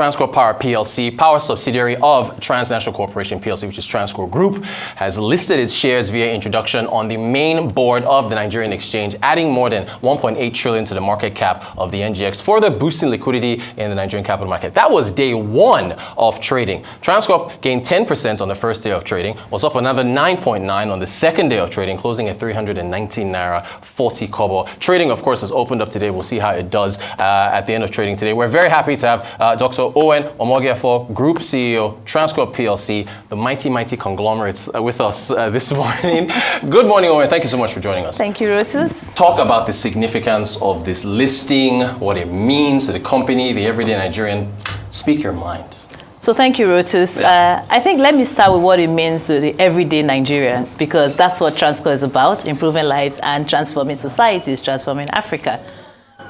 Transcorp Power PLC, power subsidiary of Transnational Corporation PLC, which is Transcorp Group, has listed its shares via introduction on the main board of the Nigerian exchange, adding more than 1.8 trillion to the market cap of the NGX, further boosting liquidity in the Nigerian capital market. That was day one of trading. Transcorp gained 10% on the first day of trading, was up another 9.9 on the second day of trading, closing at 319 naira 40 kobo. Trading, of course, has opened up today. We'll see how it does at the end of trading today. We're very happy to have Dr. Owen, Omogiafo, Group CEO, Transcorp PLC, the mighty conglomerates with us this morning. Good morning, Owen. Thank you so much for joining us. Thank you, Rotus. Talk about the significance of this listing, what it means to the company, the everyday Nigerian. Speak your mind. So thank you, Rotus. I think let me start with what it means to the everyday Nigerian, because that's what Transcorp is about, improving lives and transforming societies, transforming Africa.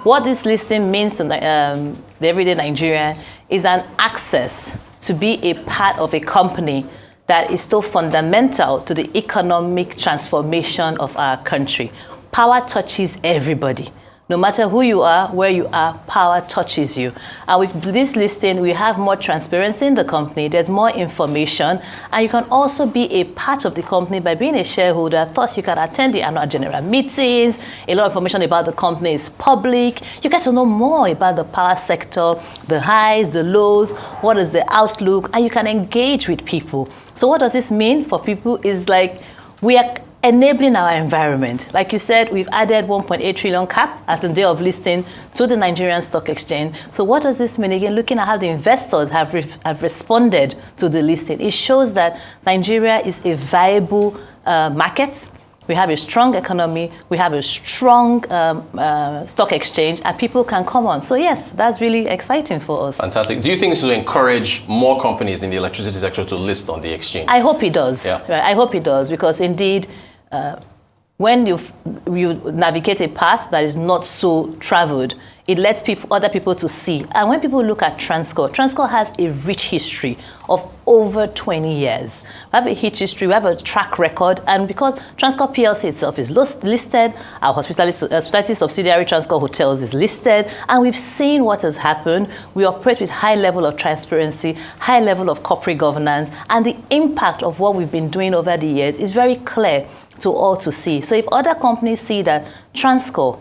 What this listing means to the everyday Nigerian is an access to be a part of a company that is so fundamental to the economic transformation of our country. Power touches everybody. No matter who you are, where you are, power touches you. And with this listing, we have more transparency in the company, there's more information, and you can also be a part of the company by being a shareholder. Thus, you can attend the annual general meetings, a lot of information about the company is public. You get to know more about the power sector, the highs, the lows, what is the outlook, and you can engage with people. So what does this mean for people is like we are enabling our environment. Like you said, we've added 1.8 trillion cap at the day of listing to the Nigerian Stock Exchange. So what does this mean? Again, looking at how the investors have responded to the listing, it shows that Nigeria is a viable market. We have a strong economy, we have a strong stock exchange, and people can come on. So yes, that's really exciting for us. Fantastic. Do you think this will encourage more companies in the electricity sector to list on the exchange? I hope it does. Yeah. Right? I hope it does, because indeed, when you navigate a path that is not so traveled, it lets other people to see. And when people look at Transcorp has a rich history of over 20 years. We have a rich history, we have a track record, and because Transcorp PLC itself is listed, our hospitality subsidiary Transcorp Hotels is listed, and we've seen what has happened. We operate with high level of transparency, high level of corporate governance, and the impact of what we've been doing over the years is very clear to all to see. So if other companies see that Transcorp,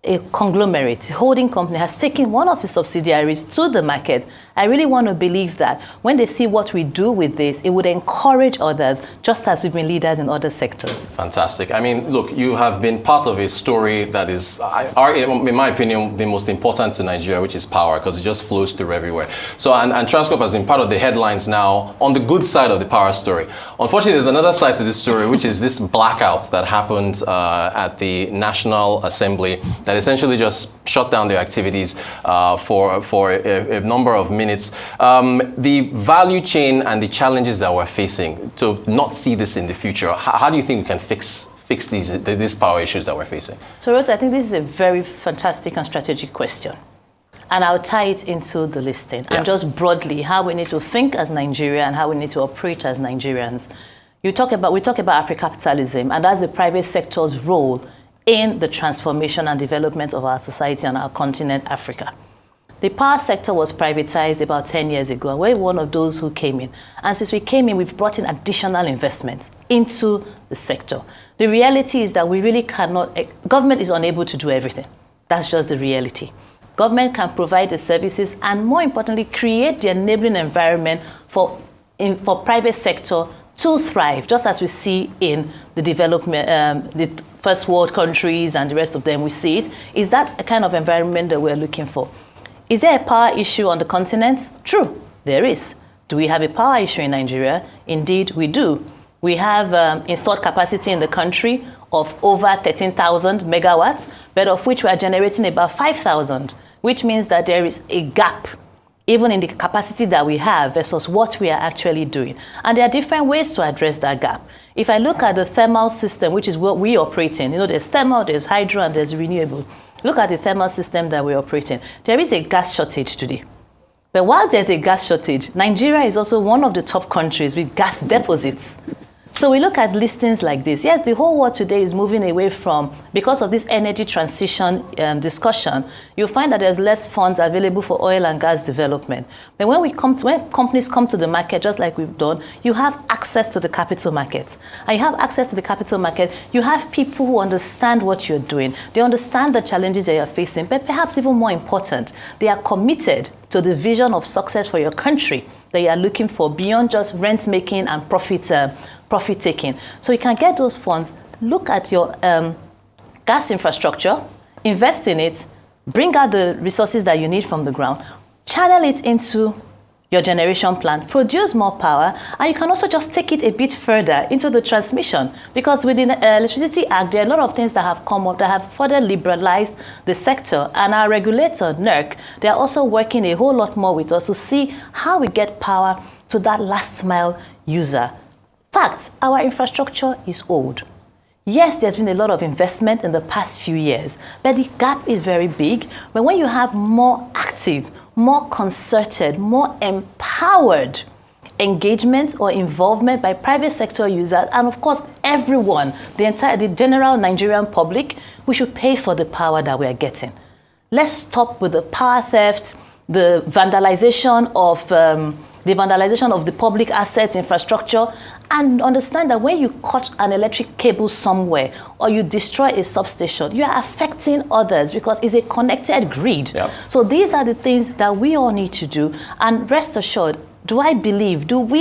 a conglomerate, a holding company, has taken one of its subsidiaries to the market, I really want to believe that when they see what we do with this, it would encourage others, just as we've been leaders in other sectors. Fantastic. I mean, look, you have been part of a story that is, in my opinion, the most important to Nigeria, which is power, because it just flows through everywhere. So, and Transcorp has been part of the headlines now on the good side of the power story. Unfortunately, there's another side to this story, which is this blackout that happened at the National Assembly that essentially just shut down their activities for a number of minutes. The value chain and the challenges that we're facing, to not see this in the future, how do you think we can fix these power issues that we're facing? So, Rhodes, I think this is a very fantastic and strategic question. And I'll tie it into the listing. Yeah. And just broadly, how we need to think as Nigeria and how we need to operate as Nigerians. We talk about Afro-capitalism, and that's the private sector's role in the transformation and development of our society and our continent, Africa. The power sector was privatized about 10 years ago, and we're one of those who came in. And since we came in, we've brought in additional investments into the sector. The reality is that we really cannot, government is unable to do everything. That's just the reality. Government can provide the services and, more importantly, create the enabling environment for private sector to thrive, just as we see in the development, the first world countries and the rest of them, we see it. Is that a kind of environment that we're looking for? Is there a power issue on the continent? True, there is. Do we have a power issue in Nigeria? Indeed, we do. We have installed capacity in the country of over 13,000 megawatts, but of which we are generating about 5,000, which means that there is a gap, even in the capacity that we have versus what we are actually doing. And there are different ways to address that gap. If I look at the thermal system, which is what we operate in, there's thermal, there's hydro, and there's renewable. Look at the thermal system that we operate in. There is a gas shortage today. But while there's a gas shortage, Nigeria is also one of the top countries with gas deposits. So we look at listings like this. Yes, the whole world today is moving away from, because of this energy transition discussion, you'll find that there's less funds available for oil and gas development. But when companies come to the market, just like we've done, you have access to the capital market. And you have access to the capital market, you have people who understand what you're doing. They understand the challenges that you're facing, but perhaps even more important, they are committed to the vision of success for your country that you are looking for beyond just rent making and profit taking. So you can get those funds, look at your gas infrastructure, invest in it, bring out the resources that you need from the ground, channel it into your generation plant, produce more power, and you can also just take it a bit further into the transmission. Because within the Electricity Act, there are a lot of things that have come up that have further liberalized the sector. And our regulator, NERC, they are also working a whole lot more with us to see how we get power to that last mile user. Fact, our infrastructure is old. Yes, there's been a lot of investment in the past few years, but the gap is very big. But when you have more active, more concerted, more empowered engagement or involvement by private sector users, and of course everyone, the general Nigerian public, we should pay for the power that we are getting. Let's stop with the power theft, the vandalization of the public assets, infrastructure, and understand that when you cut an electric cable somewhere or you destroy a substation, you are affecting others because it's a connected grid. Yep. So these are the things that we all need to do. And rest assured, do we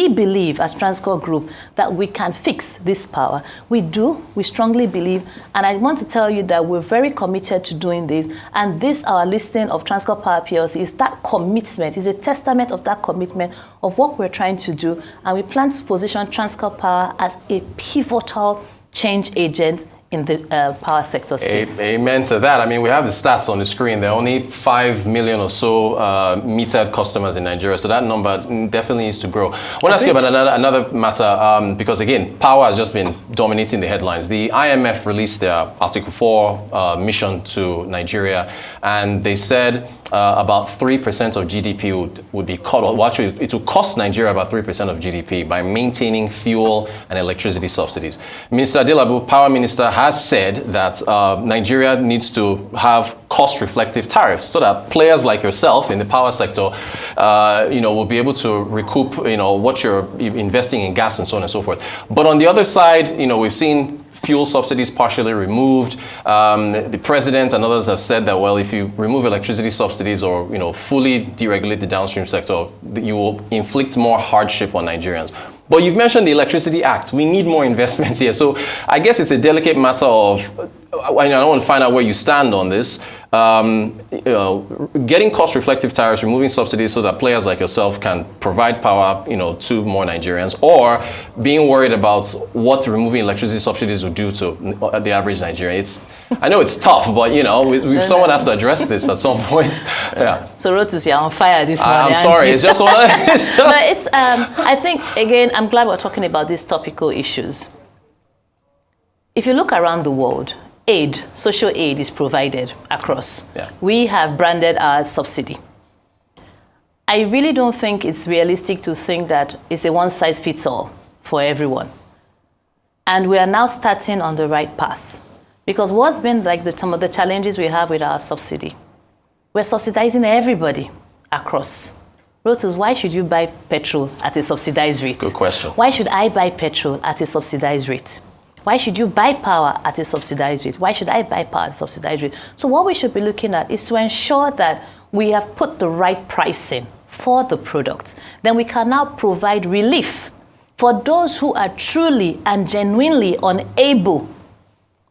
believe as Transcorp Group that we can fix this power? We do, we strongly believe, and I want to tell you that we're very committed to doing this, and this, our listing of Transcorp Power PLC, is that commitment, is a testament of that commitment of what we're trying to do, and we plan to position Transcorp Power as a pivotal change agent in the power sector space. Amen to that. I mean, we have the stats on the screen. There are only 5 million or so metered customers in Nigeria, so that number definitely needs to grow. I want to ask you about another matter, because again, power has just been dominating the headlines. The IMF released their Article 4 mission to Nigeria, and they said about 3% of GDP would be cut. Well, actually, it would cost Nigeria about 3% of GDP by maintaining fuel and electricity subsidies. Mr. Adelabu, Power Minister, has said that Nigeria needs to have cost-reflective tariffs so that players like yourself in the power sector, will be able to recoup, what you're investing in gas and so on and so forth. But on the other side, we've seen fuel subsidies partially removed. The president and others have said that, well, if you remove electricity subsidies or, fully deregulate the downstream sector, you will inflict more hardship on Nigerians. But you've mentioned the Electricity Act. We need more investments here. So I guess it's a delicate matter of, I want to find out where you stand on this. Getting cost-reflective tariffs, removing subsidies so that players like yourself can provide power, to more Nigerians, or being worried about what removing electricity subsidies would do to the average Nigerian. I know it's tough, but someone has to address this at some point. Yeah. So Rotus, you're on fire this morning. I'm sorry. It's just one. I think again, I'm glad we're talking about these topical issues. If you look around the world, social aid is provided across. Yeah. We have branded our subsidy. I really don't think it's realistic to think that it's a one-size-fits-all for everyone. And we are now starting on the right path. Because what's been some of the challenges we have with our subsidy? We're subsidizing everybody across. Rotus, why should you buy petrol at a subsidized rate? Good question. Why should I buy petrol at a subsidized rate? Why should you buy power at a subsidized rate? Why should I buy power at a subsidized rate? So what we should be looking at is to ensure that we have put the right pricing for the product. Then we can now provide relief for those who are truly and genuinely unable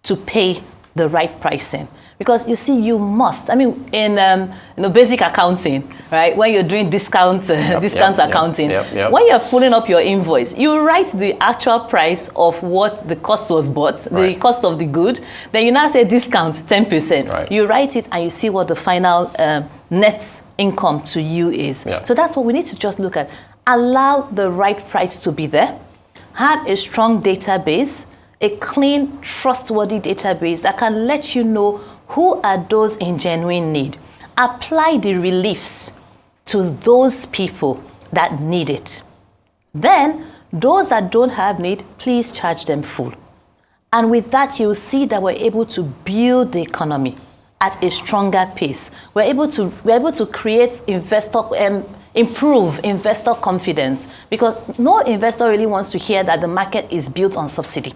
to pay the right pricing. Because you see, you must. I mean, in basic accounting, right? When you're doing discount accounting, when you're pulling up your invoice, you write the actual price of what the cost was bought, the cost of the good. Then you now say discount 10%. Right. You write it and you see what the final net income to you is. Yeah. So that's what we need to just look at. Allow the right price to be there. Have a strong database, a clean, trustworthy database that can let you know who are those in genuine need. Apply the reliefs to those people that need it. Then Those that don't have need, please charge them full. And with that, you'll see that we're able to build the economy at a stronger pace. We're able to create improve investor confidence, because no investor really wants to hear that the market is built on subsidy.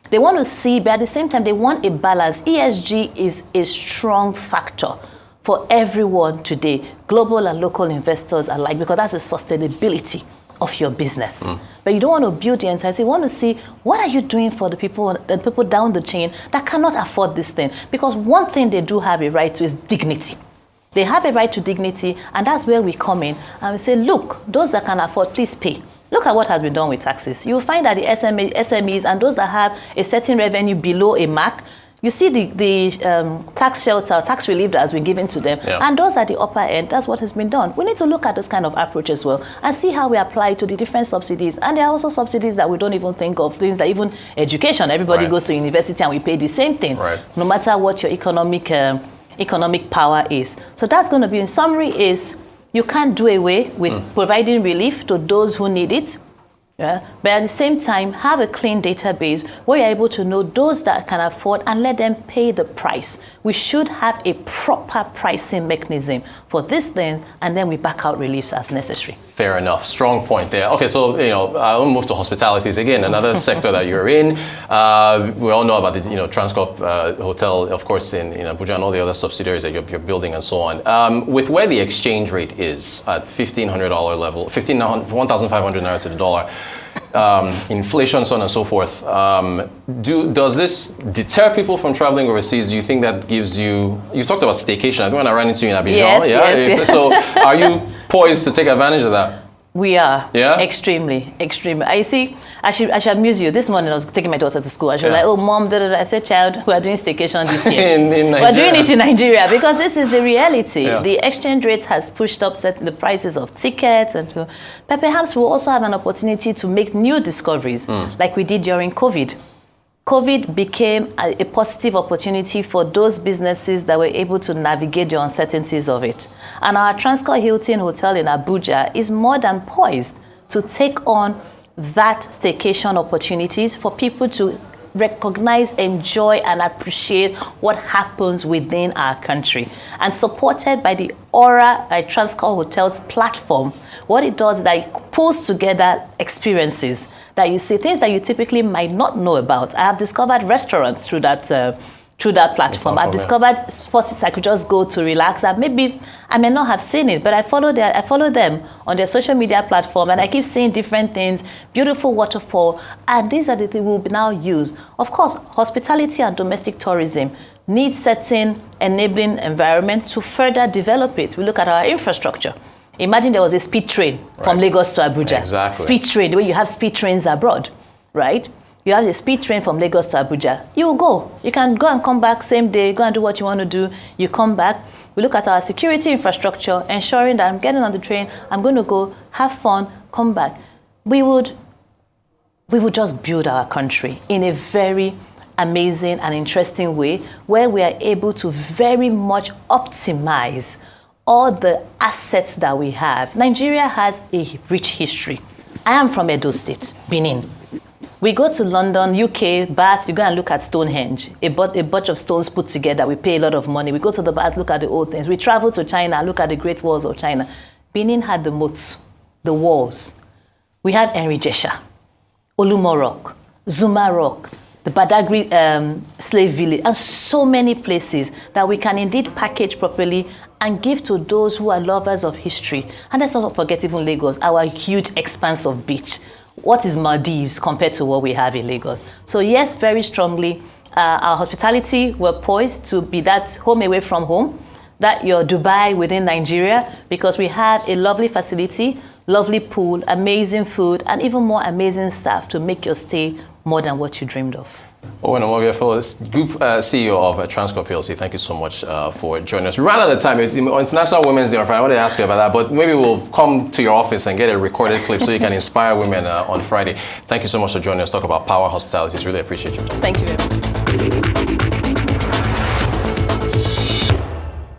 They want to see, but at the same time, they want a balance. ESG is a strong factor for everyone today, global and local investors alike, because that's the sustainability of your business. But you don't want to build the entire, you want to see what are you doing for the people down the chain that cannot afford this thing. Because one thing they do have a right to is dignity. They have a right to dignity, and that's where we come in and we say, look, those that can afford, please pay. Look at what has been done with taxes. You'll find that the SMEs and those that have a certain revenue below a mark, you see the tax shelter, tax relief that has been given to them. Yeah. And those at the upper end, that's what has been done. We need to look at this kind of approach as well and see how we apply to the different subsidies. And there are also subsidies that we don't even think of, things that even education, everybody goes to university and we pay the same thing, no matter what your economic power is. So that's going to be, in summary, is you can't do away with providing relief to those who need it. Yeah? But at the same time, have a clean database where you're able to know those that can afford and let them pay the price. We should have a proper pricing mechanism for this thing, and then we back out reliefs as necessary. Fair enough. Strong point there. Okay, so I'll move to hospitalities again, another sector that you're in. We all know about the Transcorp hotel, of course, in Abuja and all the other subsidiaries that you're building and so on. With where the exchange rate is at $1,500 level, 1,500 naira to the dollar. Inflation, so on and so forth. Does this deter people from traveling overseas? Do you think that gives you talked about staycation. I think when I ran into you in Abidjan. Yes. So are you poised to take advantage of that? We are. Yeah? Extremely. I see, I should amuse you. This morning I was taking my daughter to school. I was like, oh, mom, I said, child, we are doing staycation this year. in We're doing it in Nigeria because this is the reality. Yeah. The exchange rate has pushed up the prices of tickets. But perhaps we'll also have an opportunity to make new discoveries like we did during COVID. COVID became a positive opportunity for those businesses that were able to navigate the uncertainties of it. And our Transcorp Hilton Hotel in Abuja is more than poised to take on that staycation opportunities for people to recognize, enjoy, and appreciate what happens within our country. And supported by the Aura by Transcorp Hotels platform, what it does is that it pulls together experiences that you see, things that you typically might not know about. I have discovered restaurants through that platform. I've discovered spots I could just go to relax. That maybe I may not have seen it, but I follow them on their social media platform, and I keep seeing different things, beautiful waterfall, and these are the things we'll now use. Of course, hospitality and domestic tourism need certain enabling environment to further develop it. We look at our infrastructure. Imagine there was a speed train from Lagos to Abuja. Exactly. Speed train, the way you have speed trains abroad, right? You have a speed train from Lagos to Abuja. You will go. You can go and come back same day, go and do what you want to do. You come back. We look at our security infrastructure, ensuring that I'm getting on the train, I'm going to go, have fun, come back. We would just build our country in a very amazing and interesting way where we are able to very much optimize all the assets that we have. Nigeria has a rich history. I am from Edo State, Benin. We go to London, UK, Bath, you go and look at Stonehenge, a bunch of stones put together. We pay a lot of money. We go to the Bath, look at the old things. We travel to China, look at the Great Walls of China. Benin had the moats, the walls. We have Enrijesha, Olumo Rock, Zuma Rock, the Badagry slave village, and so many places that we can indeed package properly and give to those who are lovers of history. And let's not forget even Lagos, our huge expanse of beach. What is Maldives compared to what we have in Lagos? So yes, very strongly, our hospitality, we're poised to be that home away from home, that your Dubai within Nigeria, because we have a lovely facility, lovely pool, amazing food, and even more amazing staff to make your stay more than what you dreamed of. Owen Omogiafo, Group CEO of Transcorp PLC, thank you so much for joining us. We ran out of time. It's International Women's Day on Friday. I wanted to ask you about that, but maybe we'll come to your office and get a recorded clip so you can inspire women on Friday. Thank you so much for joining us. Talk about power hospitality. Really appreciate you. Thank you very much.